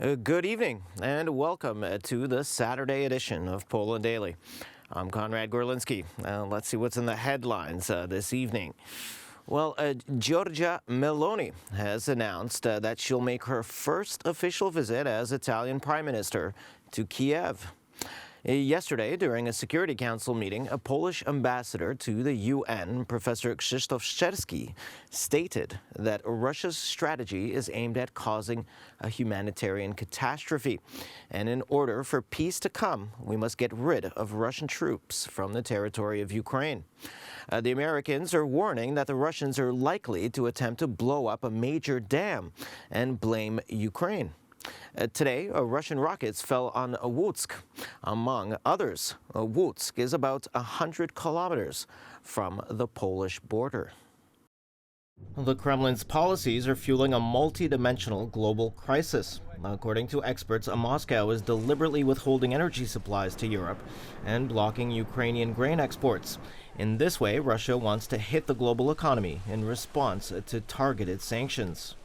Good evening and welcome to the Saturday edition of Poland Daily. I'm Conrad Gorlinski. Let's see what's in the headlines this evening. Well, Giorgia Meloni has announced that she'll make her first official visit as Italian Prime Minister to Kiev. Yesterday, during a Security Council meeting, a Polish ambassador to the UN, Professor Krzysztof Szczerski, stated that Russia's strategy is aimed at causing a humanitarian catastrophe. And in order for peace to come, we must get rid of Russian troops from the territory of Ukraine. The Americans are warning that the Russians are likely to attempt to blow up a major dam and blame Ukraine. Today, Russian rockets fell on Lutsk, among others. Lutsk is about 100 kilometers from the Polish border. The Kremlin's policies are fueling a multi-dimensional global crisis. According to experts, Moscow is deliberately withholding energy supplies to Europe and blocking Ukrainian grain exports. In this way, Russia wants to hit the global economy in response to targeted sanctions.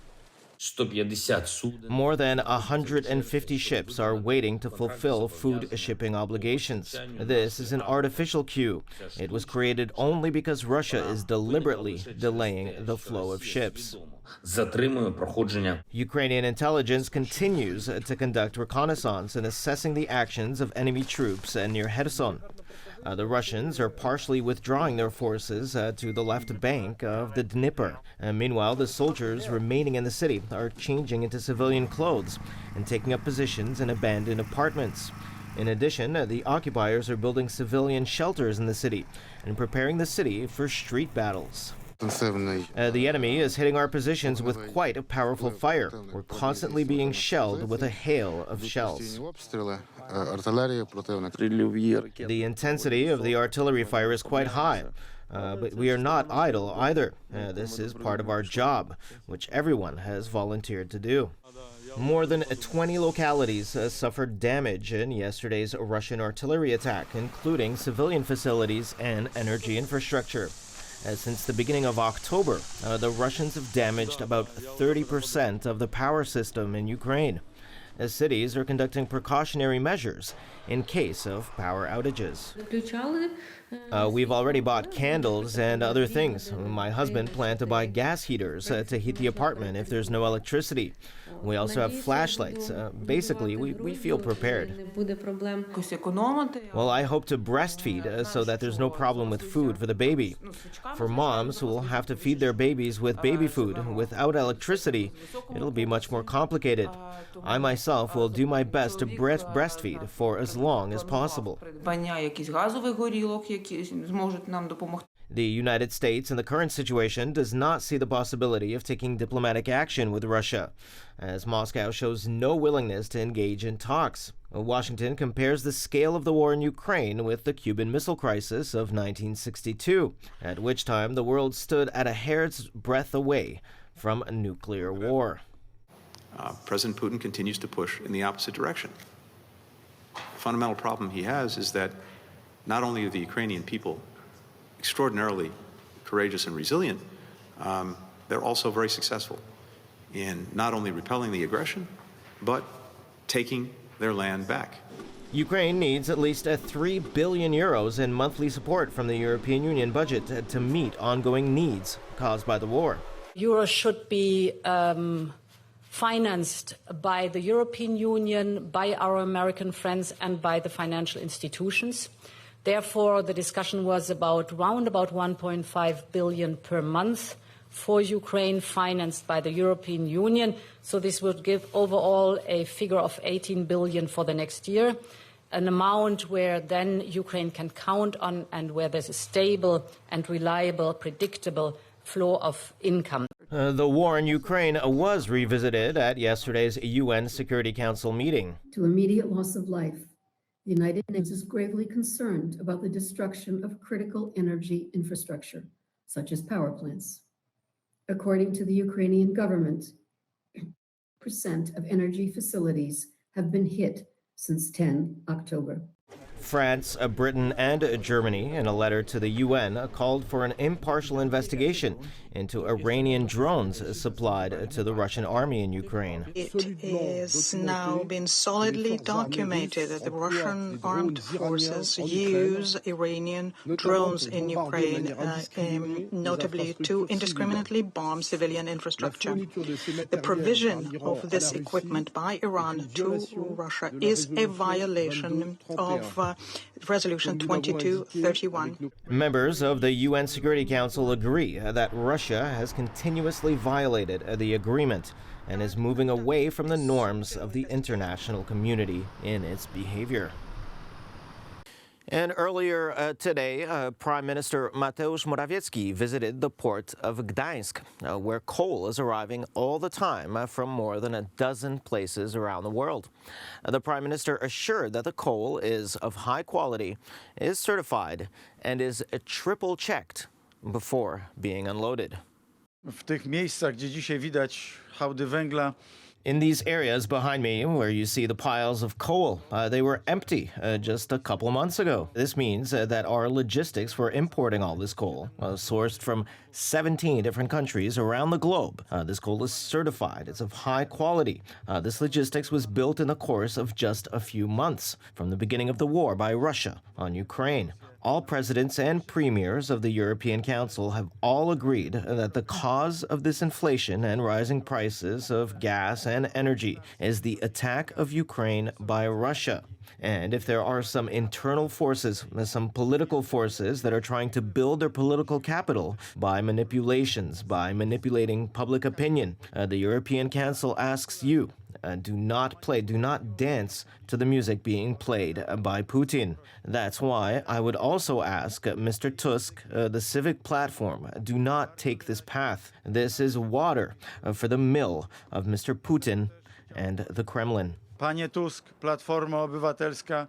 More than 150 ships are waiting to fulfill food shipping obligations. This is an artificial queue. It was created only because Russia is deliberately delaying the flow of ships. Ukrainian intelligence continues to conduct reconnaissance and assessing the actions of enemy troops near Kherson. The Russians are partially withdrawing their forces to the left bank of the Dnieper. Meanwhile, the soldiers remaining in the city are changing into civilian clothes and taking up positions in abandoned apartments. In addition, the occupiers are building civilian shelters in the city and preparing the city for street battles. The enemy is hitting our positions with quite a powerful fire. We're constantly being shelled with a hail of shells. The intensity of the artillery fire is quite high, but we are not idle either. This is part of our job, which everyone has volunteered to do. More than 20 localities suffered damage in yesterday's Russian artillery attack, including civilian facilities and energy infrastructure. Since the beginning of October, the Russians have damaged about 30% of the power system in Ukraine. Cities are conducting precautionary measures in case of power outages. We've already bought candles and other things. My husband planned to buy gas heaters to heat the apartment if there's no electricity. We also have flashlights. Basically, we feel prepared. Well, I hope to breastfeed so that there's no problem with food for the baby. For moms who will have to feed their babies with baby food without electricity, it'll be much more complicated. I myself will do my best to breastfeed for as long as possible. The United States in the current situation does not see the possibility of taking diplomatic action with Russia, as Moscow shows no willingness to engage in talks. Washington compares the scale of the war in Ukraine with the Cuban Missile Crisis of 1962, at which time the world stood at a hair's breadth away from a nuclear war. President Putin continues to push in the opposite direction. The fundamental problem he has is that not only are the Ukrainian people extraordinarily courageous and resilient, they're also very successful in not only repelling the aggression, but taking their land back. Ukraine needs at least €3 billion in monthly support from the European Union budget to meet ongoing needs caused by the war. Euro should be financed by the European Union, by our American friends, and by the financial institutions. Therefore, the discussion was about around 1.5 billion per month for Ukraine, financed by the European Union. So this would give overall a figure of 18 billion for the next year, an amount where then Ukraine can count on and where there's a stable and reliable, predictable flow of income. The war in Ukraine was revisited at yesterday's UN Security Council meeting. To immediate loss of life, the United Nations is gravely concerned about the destruction of critical energy infrastructure, such as power plants. According to the Ukrainian government, 10% of energy facilities have been hit since 10 October. France, Britain, and Germany, in a letter to the UN, called for an impartial investigation into Iranian drones supplied to the Russian army in Ukraine. It is now been solidly documented that the Russian armed forces use Iranian drones in Ukraine, notably to indiscriminately bomb civilian infrastructure. The provision of this equipment by Iran to Russia is a violation of Resolution 2231. Members of the UN Security Council agree that Russia has continuously violated the agreement and is moving away from the norms of the international community in its behavior. And earlier today, Prime Minister Mateusz Morawiecki visited the port of Gdańsk, where coal is arriving all the time from more than a dozen places around the world. The Prime Minister assured that the coal is of high quality, is certified, and is triple checked before being unloaded. W tych miejscach, gdzie dzisiaj widać hałdy węgla, in these areas behind me, where you see the piles of coal, they were empty just a couple months ago. This means that our logistics for importing all this coal, sourced from 17 different countries around the globe. This coal is certified. It's of high quality. This logistics was built in the course of just a few months, from the beginning of the war by Russia on Ukraine. All presidents and premiers of the European Council have all agreed that the cause of this inflation and rising prices of gas and energy is the attack of Ukraine by Russia. And if there are some internal forces, some political forces that are trying to build their political capital by manipulations, by manipulating public opinion, the European Council asks you, do not dance to the music being played by Putin. That's why I would also ask Mr. Tusk, the civic platform, do not take this path. This is water for the mill of Mr. Putin and the Kremlin. Panie Tusk, Platforma Obywatelska.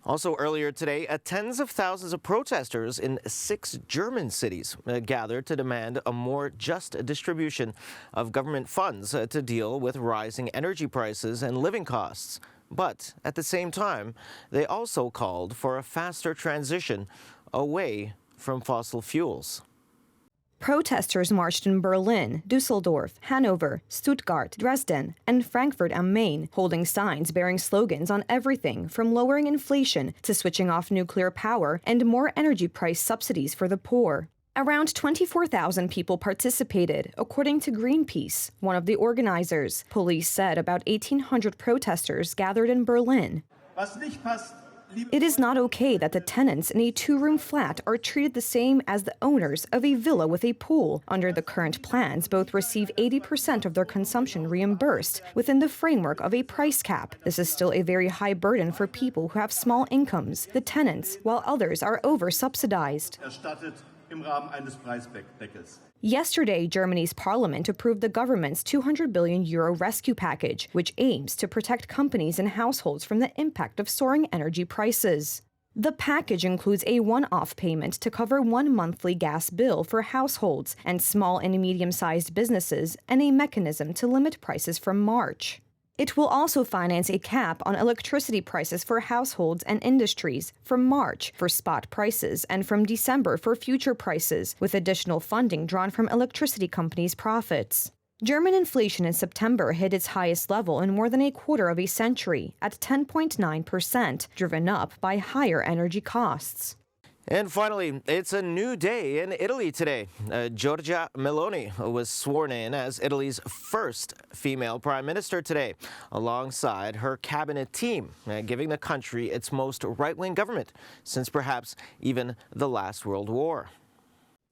Also earlier today, tens of thousands of protesters in 6 German cities gathered to demand a more just distribution of government funds to deal with rising energy prices and living costs. But at the same time, they also called for a faster transition away from fossil fuels. Protesters marched in Berlin, Düsseldorf, Hanover, Stuttgart, Dresden, and Frankfurt am Main, holding signs bearing slogans on everything from lowering inflation to switching off nuclear power and more energy price subsidies for the poor. Around 24,000 people participated, according to Greenpeace, one of the organizers. Police said about 1,800 protesters gathered in Berlin. It is not okay that the tenants in a 2-room flat are treated the same as the owners of a villa with a pool. Under the current plans, both receive 80% of their consumption reimbursed within the framework of a price cap. This is still a very high burden for people who have small incomes, the tenants, while others are over-subsidized. Yesterday, Germany's parliament approved the government's €200 billion rescue package, which aims to protect companies and households from the impact of soaring energy prices. The package includes a one-off payment to cover one monthly gas bill for households and small and medium-sized businesses, and a mechanism to limit prices from March. It will also finance a cap on electricity prices for households and industries from March for spot prices and from December for future prices, with additional funding drawn from electricity companies' profits. German inflation in September hit its highest level in more than a quarter of a century, at 10.9%, driven up by higher energy costs. And finally, it's a new day in Italy today. Giorgia Meloni was sworn in as Italy's first female prime minister today, alongside her cabinet team, giving the country its most right-wing government since perhaps even the last World War.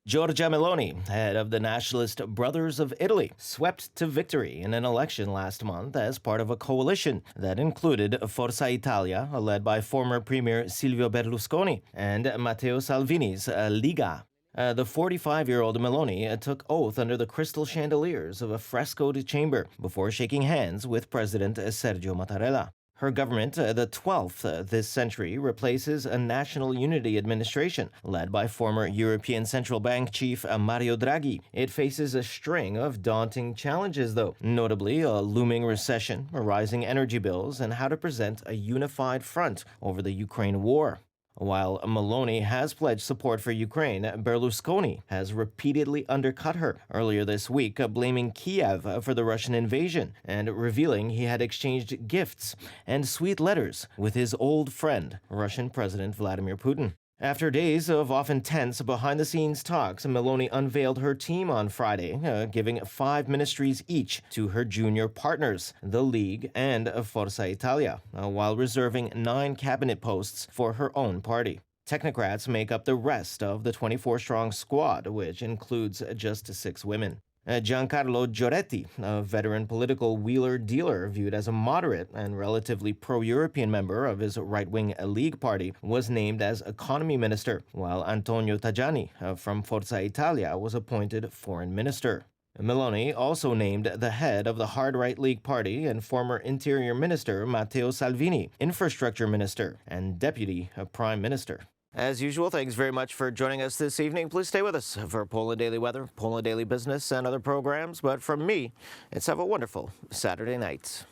Giorgia Meloni, head of the nationalist Brothers of Italy, swept to victory in an election last month as part of a coalition that included Forza Italia, led by former Premier Silvio Berlusconi, and Matteo Salvini's Liga. The 45-year-old Meloni took oath under the crystal chandeliers of a frescoed chamber before shaking hands with President Sergio Mattarella. Her government, the 12th this century, replaces a national unity administration led by former European Central Bank chief Mario Draghi. It faces a string of daunting challenges, though, notably a looming recession, rising energy bills, and how to present a unified front over the Ukraine war. While Meloni has pledged support for Ukraine, Berlusconi has repeatedly undercut her, earlier this week blaming Kiev for the Russian invasion and revealing he had exchanged gifts and sweet letters with his old friend, Russian President Vladimir Putin. After days of often tense behind-the-scenes talks, Meloni unveiled her team on Friday, giving 5 ministries each to her junior partners, the League and Forza Italia, while reserving 9 cabinet posts for her own party. Technocrats make up the rest of the 24-strong squad, which includes just 6 women. Giancarlo Giorgetti, a veteran political wheeler-dealer viewed as a moderate and relatively pro-European member of his right-wing League party, was named as economy minister, while Antonio Tajani from Forza Italia was appointed foreign minister. Meloni also named the head of the hard-right League party and former interior minister Matteo Salvini infrastructure minister and deputy prime minister. As usual, thanks very much for joining us this evening. Please stay with us for Poland Daily Weather, Poland Daily Business, and other programs. But from me, it's have a wonderful Saturday night.